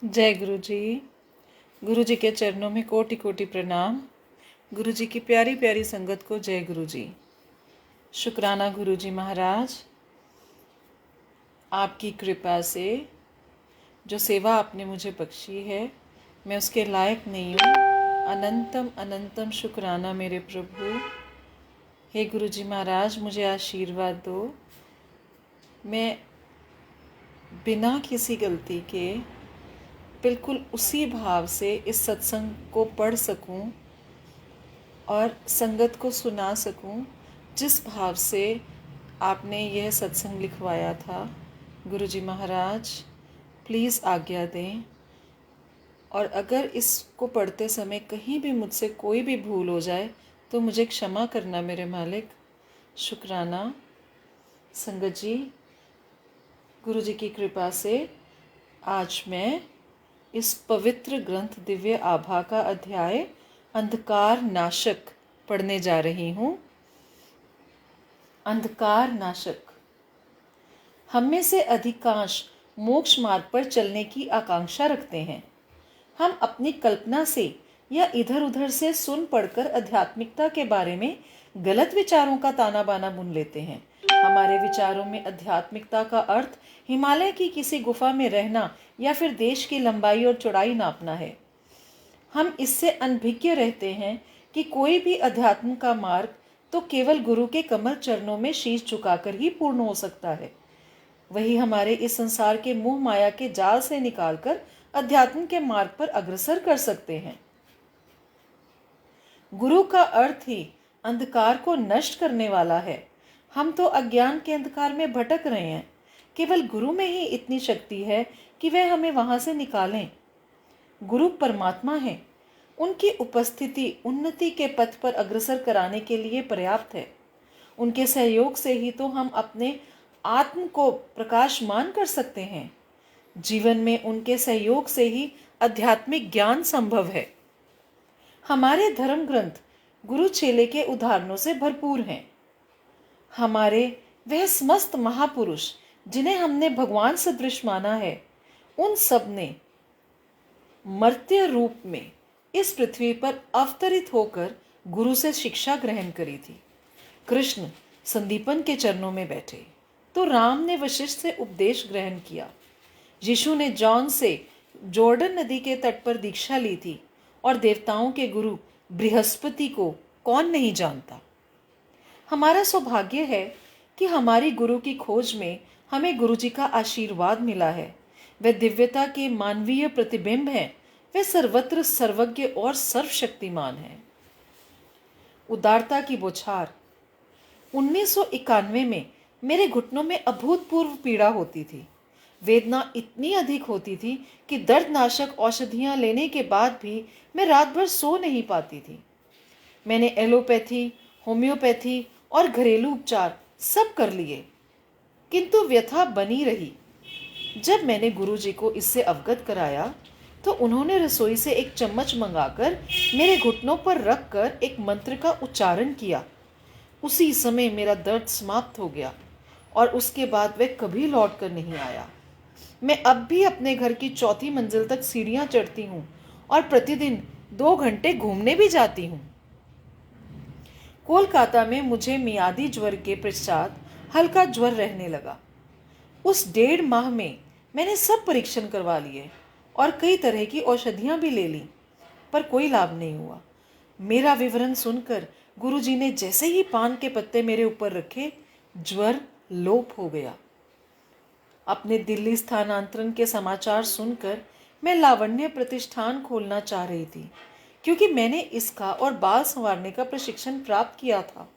जय गुरु जी। गुरु जी के चरणों में कोटि कोटि प्रणाम। गुरु जी की प्यारी प्यारी संगत को जय गुरु जी। शुक्राना गुरु जी महाराज, आपकी कृपा से जो सेवा आपने मुझे बख्शी है मैं उसके लायक नहीं हूँ। अनंतम अनंतम शुक्राना मेरे प्रभु। हे गुरु जी महाराज, मुझे आशीर्वाद दो। मैं बिना किसी गलती के बिल्कुल उसी भाव से इस सत्संग को पढ़ सकूं और संगत को सुना सकूं जिस भाव से आपने यह सत्संग लिखवाया था। गुरु जी महाराज, प्लीज़ आज्ञा दें, और अगर इसको पढ़ते समय कहीं भी मुझसे कोई भी भूल हो जाए तो मुझे क्षमा करना मेरे मालिक। शुक्राना। संगत जी, गुरु जी की कृपा से आज मैं इस पवित्र ग्रंथ दिव्य आभा का अध्याय अंधकार नाशक पढ़ने जा रही हूँ। अंधकार नाशक। हम में से अधिकांश मोक्ष मार्ग पर चलने की आकांक्षा रखते हैं। हम अपनी कल्पना से या इधर उधर से सुन पढ़कर आध्यात्मिकता के बारे में गलत विचारों का ताना बाना बुन लेते हैं। हमारे विचारों में आध्यात्मिकता का अर्थ हिमालय की किसी गुफा में रहना या फिर देश की लंबाई और चौड़ाई नापना है। हम इससे अनभिज्ञ रहते हैं कि कोई भी अध्यात्म का मार्ग तो केवल गुरु के कमल चरणों में शीश झुकाकर ही पूर्ण हो सकता है। वही हमारे इस संसार के मोह माया के जाल से निकालकर अध्यात्म के मार्ग पर अग्रसर कर सकते हैं। गुरु का अर्थ ही अंधकार को नष्ट करने वाला है। हम तो अज्ञान के अंधकार में भटक रहे हैं। केवल गुरु में ही इतनी शक्ति है कि वह हमें वहां से निकालें। गुरु परमात्मा है। उनकी उपस्थिति उन्नति के पथ पर अग्रसर कराने के लिए पर्याप्त है। उनके सहयोग से ही तो हम अपने आत्म को प्रकाशमान कर सकते हैं। जीवन में उनके सहयोग से ही आध्यात्मिक ज्ञान संभव है। हमारे धर्म ग्रंथ गुरु चेले के उदाहरणों से भरपूर हैं। हमारे वह समस्त महापुरुष जिन्हें हमने भगवान सदृश माना है, उन सब ने मर्त्य रूप में इस पृथ्वी पर अवतरित होकर गुरु से शिक्षा ग्रहण करी थी। कृष्ण संदीपन के चरणों में बैठे तो राम ने वशिष्ठ से उपदेश ग्रहण किया। यीशु ने जॉन से जॉर्डन नदी के तट पर दीक्षा ली थी, और देवताओं के गुरु बृहस्पति को कौन नहीं जानता। हमारा सौभाग्य है कि हमारी गुरु की खोज में हमें गुरु जी का आशीर्वाद मिला है। वे दिव्यता के मानवीय प्रतिबिंब हैं। वे सर्वत्र सर्वज्ञ और सर्वशक्तिमान हैं। उदारता की बौछार। 1991 में मेरे घुटनों में अभूतपूर्व पीड़ा होती थी। वेदना इतनी अधिक होती थी कि दर्दनाशक औषधियां लेने के बाद भी मैं रात भर सो नहीं पाती थी। मैंने एलोपैथी, होम्योपैथी और घरेलू उपचार सब कर लिए, किंतु व्यथा बनी रही। जब मैंने गुरुजी को इससे अवगत कराया तो उन्होंने रसोई से एक चम्मच मंगाकर मेरे घुटनों पर रखकर एक मंत्र का उच्चारण किया। उसी समय मेरा दर्द समाप्त हो गया और उसके बाद वह कभी लौट कर नहीं आया। मैं अब भी अपने घर की चौथी मंजिल तक सीढ़ियां चढ़ती हूँ और प्रतिदिन 2 घंटे घूमने भी जाती हूँ। कोलकाता में मुझे मियादी ज्वर के पश्चात हल्का ज्वर रहने लगा। उस 1.5 माह में मैंने सब परीक्षण करवा लिए और कई तरह की औषधियां भी ले ली, पर कोई लाभ नहीं हुआ। मेरा विवरण सुनकर गुरुजी ने जैसे ही पान के पत्ते मेरे ऊपर रखे, ज्वर लोप हो गया। अपने दिल्ली स्थानांतरण के समाचार सुनकर मैं लावण्य प्रतिष्ठान खोलना चाह रही थी, क्योंकि मैंने इसका और बाल संवारने का प्रशिक्षण प्राप्त किया था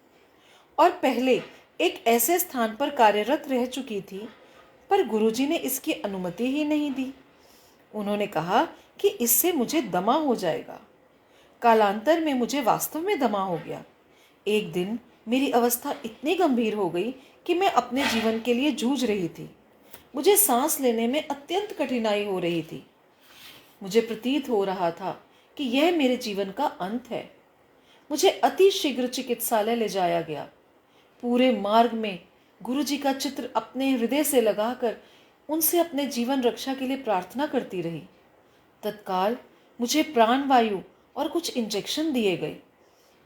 और पहले एक ऐसे स्थान पर कार्यरत रह चुकी थी, पर गुरुजी ने इसकी अनुमति ही नहीं दी। उन्होंने कहा कि इससे मुझे दमा हो जाएगा। कालांतर में मुझे वास्तव में दमा हो गया। एक दिन मेरी अवस्था इतनी गंभीर हो गई कि मैं अपने जीवन के लिए जूझ रही थी। मुझे सांस लेने में अत्यंत कठिनाई हो रही थी। मुझे प्रतीत हो रहा था कि यह मेरे जीवन का अंत है। मुझे अति शीघ्र चिकित्सालय ले जाया गया। पूरे मार्ग में गुरुजी का चित्र अपने हृदय से लगाकर उनसे अपने जीवन रक्षा के लिए प्रार्थना करती रही। तत्काल मुझे प्राणवायु और कुछ इंजेक्शन दिए गए।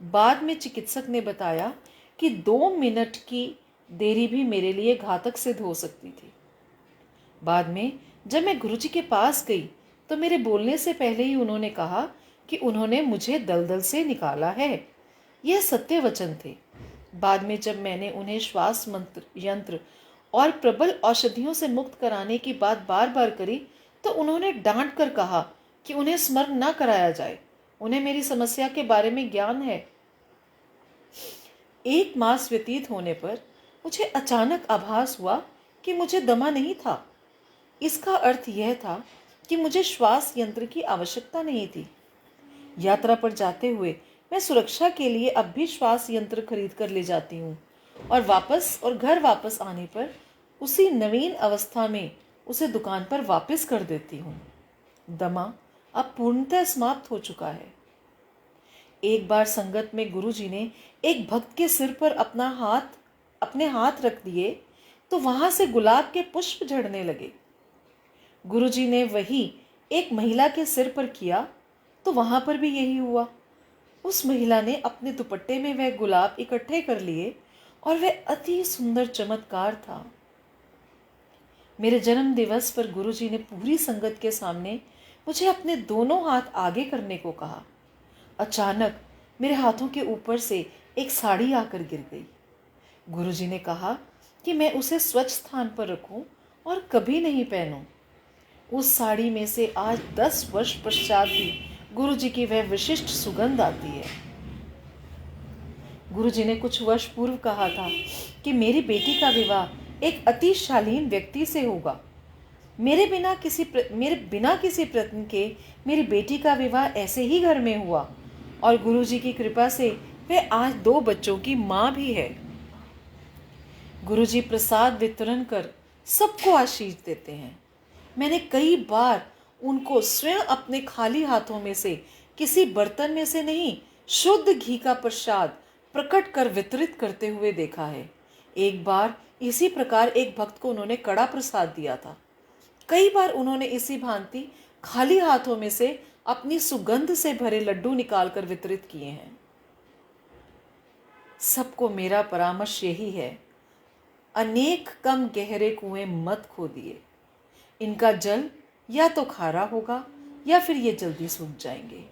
बाद में चिकित्सक ने बताया कि 2 मिनट की देरी भी मेरे लिए घातक सिद्ध हो सकती थी। बाद में जब मैं गुरुजी के पास गई तो मेरे बोलने से पहले ही उन्होंने कहा कि उन्होंने मुझे दलदल से निकाला है। यह सत्य वचन थे। बाद में जब मैंने उन्हें श्वास यंत्र और प्रबल औषधियों से मुक्त कराने की बात बार बार करी तो उन्होंने डांट कर कहा कि उन्हें स्मरण न कराया जाए, उन्हें मेरी समस्या के बारे में ज्ञान है। 1 मास व्यतीत होने पर मुझे अचानक आभास हुआ कि मुझे दमा नहीं था। इसका अर्थ यह था कि मुझे श्वास यंत्र की आवश्यकता नहीं थी। यात्रा पर जाते हुए मैं सुरक्षा के लिए अब भी श्वास यंत्र खरीद कर ले जाती हूँ और घर वापस आने पर उसी नवीन अवस्था में उसे दुकान पर वापस कर देती हूँ। दमा अब पूर्णतः समाप्त हो चुका है। एक बार संगत में गुरुजी ने एक भक्त के सिर पर अपने हाथ रख दिए तो वहां से गुलाब के पुष्प झड़ने लगे। गुरुजी ने वही एक महिला के सिर पर किया तो वहां पर भी यही हुआ। उस महिला ने अपने दुपट्टे में वह गुलाब इकट्ठे कर लिए और वह अति सुंदर चमत्कार था। मेरे जन्म दिवस पर गुरुजी ने पूरी संगत के सामने मुझे अपने दोनों हाथ आगे करने को कहा। अचानक मेरे हाथों के ऊपर से एक साड़ी आकर गिर गई। गुरुजी ने कहा कि मैं उसे स्वच्छ स्थान पर रखूं और कभी नहीं पहनूं। उस साड़ी में से आज 10 वर्ष पश्चात भी गुरुजी की वह विशिष्ट सुगंध आती है। गुरुजी ने कुछ वर्ष पूर्व कहा था कि मेरी बेटी का विवाह एक अति शालीन व्यक्ति से होगा। मेरे बिना किसी प्रयत्न के मेरी बेटी का विवाह ऐसे ही घर में हुआ और गुरुजी की कृपा से वह आज 2 बच्चों की माँ भी है। गुरुजी प्रसाद वितरण कर सबको आशीष देते हैं। मैंने कई बार उनको स्वयं अपने खाली हाथों में से किसी बर्तन में से नहीं, शुद्ध घी का प्रसाद प्रकट कर वितरित करते हुए देखा है। एक बार इसी प्रकार एक भक्त को उन्होंने कड़ा प्रसाद दिया था। कई बार उन्होंने इसी भांति खाली हाथों में से अपनी सुगंध से भरे लड्डू निकालकर वितरित किए हैं। सबको मेरा परामर्श यही है, अनेक कम गहरे कुएं मत खोदिए। इनका जल या तो खारा होगा या फिर ये जल्दी सूख जाएंगे।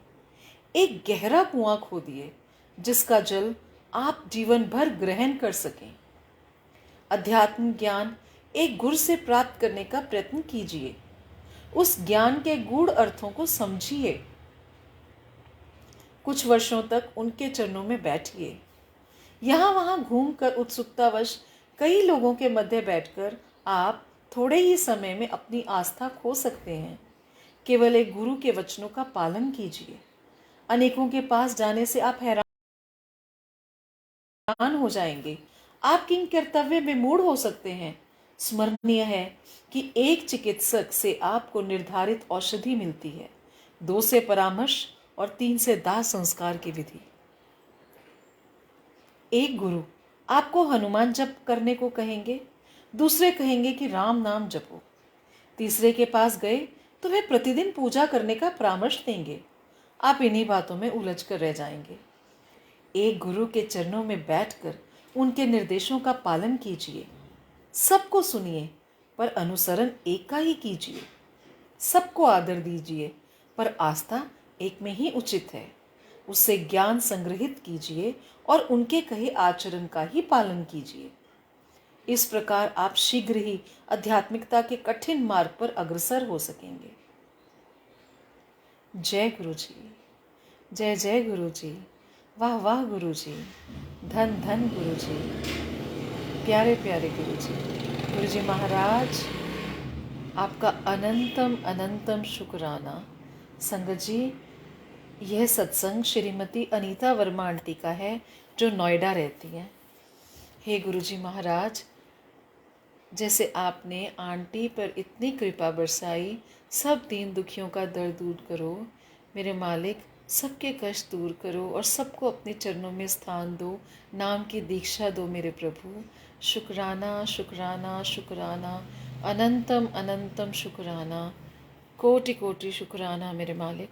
एक गहरा कुआं खोदिए जिसका जल आप जीवन भर ग्रहण कर सकें। अध्यात्म ज्ञान एक गुरु से प्राप्त करने का प्रयत्न कीजिए। उस ज्ञान के गूढ़ अर्थों को समझिए। कुछ वर्षों तक उनके चरणों में बैठिए। यहाँ वहाँ घूमकर उत्सुकतावश कई लोगों के मध्य बैठकर आप थोड़े ही समय में अपनी आस्था खो सकते हैं। केवल एक गुरु के वचनों का पालन कीजिए। अनेकों के पास जाने से आप हैरान हो जाएंगे। आप किन कर्तव्य में मूढ़ हो सकते हैं। स्मरणीय है कि एक चिकित्सक से आपको निर्धारित औषधि मिलती है, 2 से परामर्श और 3 से दाह संस्कार की विधि। एक गुरु आपको हनुमान जप करने को कहेंगे, दूसरे कहेंगे कि राम नाम जपो, तीसरे के पास गए तो वे प्रतिदिन पूजा करने का परामर्श देंगे। आप इन्हीं बातों में उलझ कर रह जाएंगे। एक गुरु के चरणों में बैठकर उनके निर्देशों का पालन कीजिए। सबको सुनिए पर अनुसरण एक का ही कीजिए। सबको आदर दीजिए पर आस्था एक में ही उचित है। उससे ज्ञान संग्रहित कीजिए और उनके कहे आचरण का ही पालन कीजिए। इस प्रकार आप शीघ्र ही आध्यात्मिकता के कठिन मार्ग पर अग्रसर हो सकेंगे। जय गुरु जी, जय जय गुरु जी, वाह वाह गुरु जी, धन धन गुरु जी, प्यारे प्यारे गुरु जी। गुरु जी महाराज आपका अनंतम अनंतम शुक्राना। संगत जी, यह सत्संग श्रीमती अनीता वर्मा आंटी का है जो नोएडा रहती हैं। हे गुरु जी महाराज, जैसे आपने आंटी पर इतनी कृपा बरसाई, सब दीन दुखियों का दर्द दूर करो मेरे मालिक, सबके कष्ट दूर करो और सबको अपने चरणों में स्थान दो, नाम की दीक्षा दो मेरे प्रभु। शुक्राना शुक्राना शुक्राना, अनंतम अनंतम शुक्राना। कोटि कोटि शुक्राना मेरे मालिक।